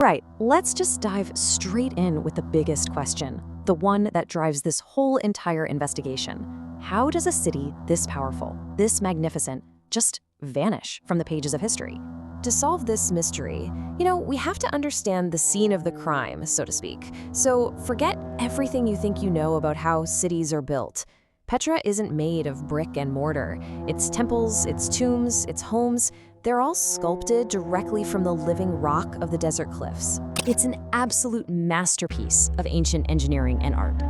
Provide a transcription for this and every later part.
Right, let's just dive straight in with the biggest question, the one that drives this whole entire investigation. How does a city this powerful, this magnificent, just vanish from the pages of history? To solve this mystery, we have to understand the scene of the crime, so to speak. So forget everything you think you know about how cities are built. Petra isn't made of brick and mortar. Its temples, its tombs, its homes, they're all sculpted directly from the living rock of the desert cliffs. It's an absolute masterpiece of ancient engineering and art.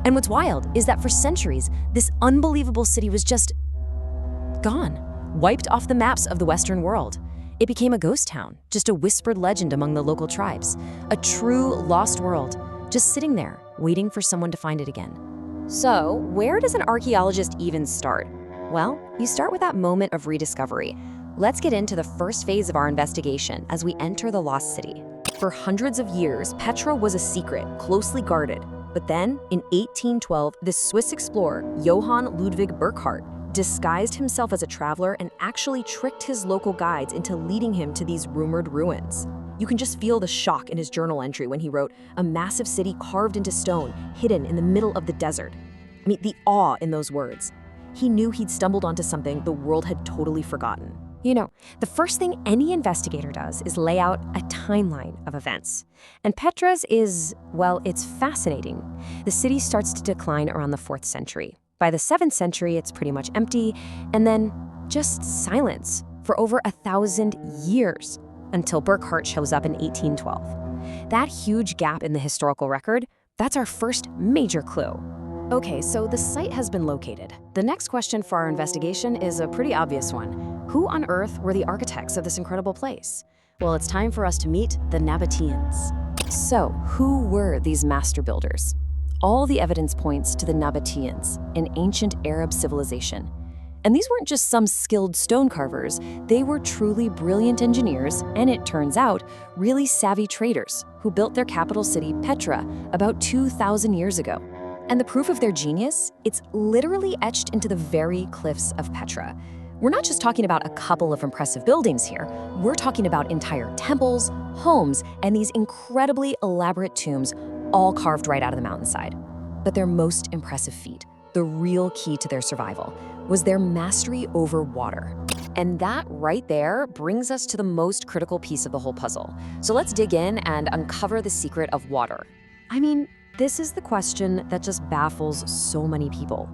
And what's wild is that for centuries, this unbelievable city was just gone, wiped off the maps of the Western world. It became a ghost town, just a whispered legend among the local tribes, a true lost world, just sitting there, waiting for someone to find it again. So, where does an archaeologist even start? Well, you start with that moment of rediscovery. Let's get into the first phase of our investigation as we enter the lost city. For hundreds of years, Petra was a secret, closely guarded. But then, in 1812, this Swiss explorer, Johann Ludwig Burckhardt, disguised himself as a traveler and actually tricked his local guides into leading him to these rumored ruins. You can just feel the shock in his journal entry when he wrote, "A massive city carved into stone, hidden in the middle of the desert." I mean, the awe in those words. He knew he'd stumbled onto something the world had totally forgotten. The first thing any investigator does is lay out a timeline of events. And Petra's is, well, it's fascinating. The city starts to decline around the 4th century. By the 7th century, it's pretty much empty, and then just silence for over 1,000 years until Burckhardt shows up in 1812. That huge gap in the historical record, that's our first major clue. Okay, so the site has been located. The next question for our investigation is a pretty obvious one. Who on earth were the architects of this incredible place? Well, it's time for us to meet the Nabataeans. So, who were these master builders? All the evidence points to the Nabataeans, an ancient Arab civilization. And these weren't just some skilled stone carvers, they were truly brilliant engineers, and it turns out, really savvy traders who built their capital city, Petra, about 2,000 years ago. And the proof of their genius? It's literally etched into the very cliffs of Petra. We're not just talking about a couple of impressive buildings here. We're talking about entire temples, homes, and these incredibly elaborate tombs, all carved right out of the mountainside. But their most impressive feat, the real key to their survival, was their mastery over water. And that right there brings us to the most critical piece of the whole puzzle. So let's dig in and uncover the secret of water. I mean, this is the question that just baffles so many people.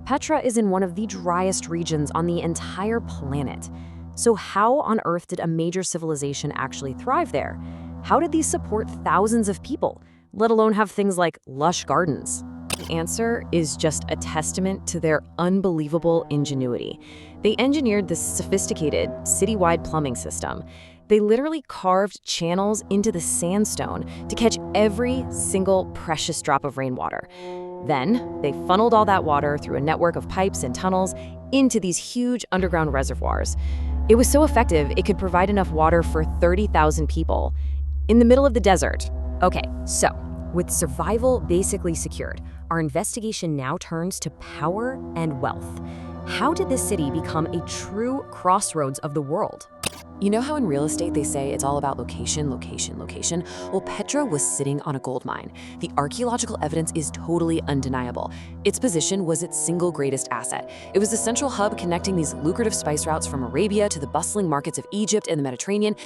Petra is in one of the driest regions on the entire planet. So how on earth did a major civilization actually thrive there? How did these support thousands of people, let alone have things like lush gardens? The answer is just a testament to their unbelievable ingenuity. They engineered this sophisticated, citywide plumbing system. They literally carved channels into the sandstone to catch every single precious drop of rainwater. Then, they funneled all that water through a network of pipes and tunnels into these huge underground reservoirs. It was so effective, it could provide enough water for 30,000 people in the middle of the desert. Okay, so with survival basically secured, our investigation now turns to power and wealth. How did this city become a true crossroads of the world? You know how in real estate they say it's all about location, location, location? Well, Petra was sitting on a gold mine. The archaeological evidence is totally undeniable. Its position was its single greatest asset. It was the central hub connecting these lucrative spice routes from Arabia to the bustling markets of Egypt and the Mediterranean.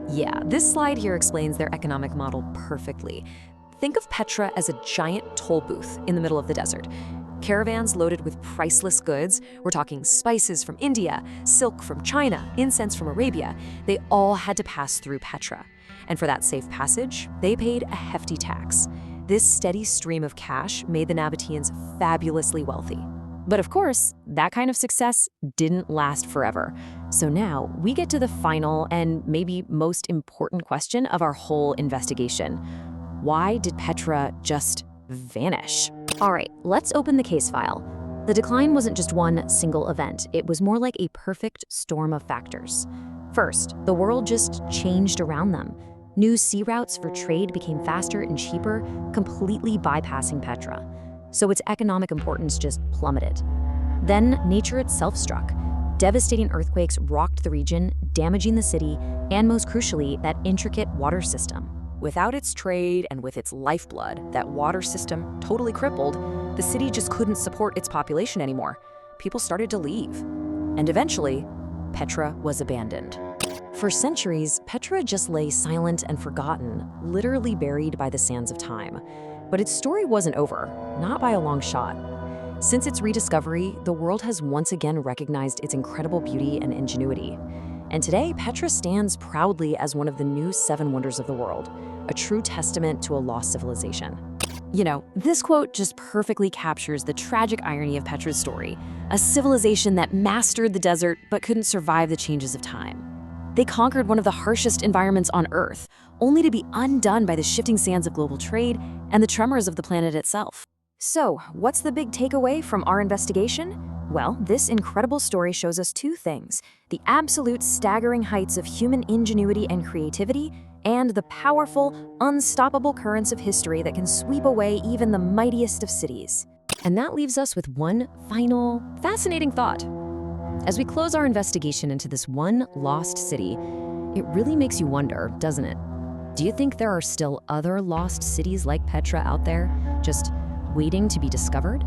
Yeah, this slide here explains their economic model perfectly. Think of Petra as a giant toll booth in the middle of the desert. Caravans loaded with priceless goods, we're talking spices from India, silk from China, incense from Arabia, they all had to pass through Petra. And for that safe passage, they paid a hefty tax. This steady stream of cash made the Nabataeans fabulously wealthy. But of course, that kind of success didn't last forever. So now we get to the final and maybe most important question of our whole investigation. Why did Petra just vanish? All right, let's open the case file. The decline wasn't just one single event. It was more like a perfect storm of factors. First, the world just changed around them. New sea routes for trade became faster and cheaper, completely bypassing Petra. So its economic importance just plummeted. Then nature itself struck. Devastating earthquakes rocked the region, damaging the city, and most crucially, that intricate water system. Without its trade and with its lifeblood, that water system totally crippled, the city just couldn't support its population anymore. People started to leave. And eventually, Petra was abandoned. For centuries, Petra just lay silent and forgotten, literally buried by the sands of time. But its story wasn't over, not by a long shot. Since its rediscovery, the world has once again recognized its incredible beauty and ingenuity. And today, Petra stands proudly as one of the new 7 wonders of the world, a true testament to a lost civilization. You know, this quote just perfectly captures the tragic irony of Petra's story, a civilization that mastered the desert but couldn't survive the changes of time. They conquered one of the harshest environments on Earth, only to be undone by the shifting sands of global trade and the tremors of the planet itself. So, what's the big takeaway from our investigation? Well, this incredible story shows us 2 things: the absolute staggering heights of human ingenuity and creativity, and the powerful, unstoppable currents of history that can sweep away even the mightiest of cities. And that leaves us with one final, fascinating thought. As we close our investigation into this one lost city, it really makes you wonder, doesn't it? Do you think there are still other lost cities like Petra out there, just waiting to be discovered?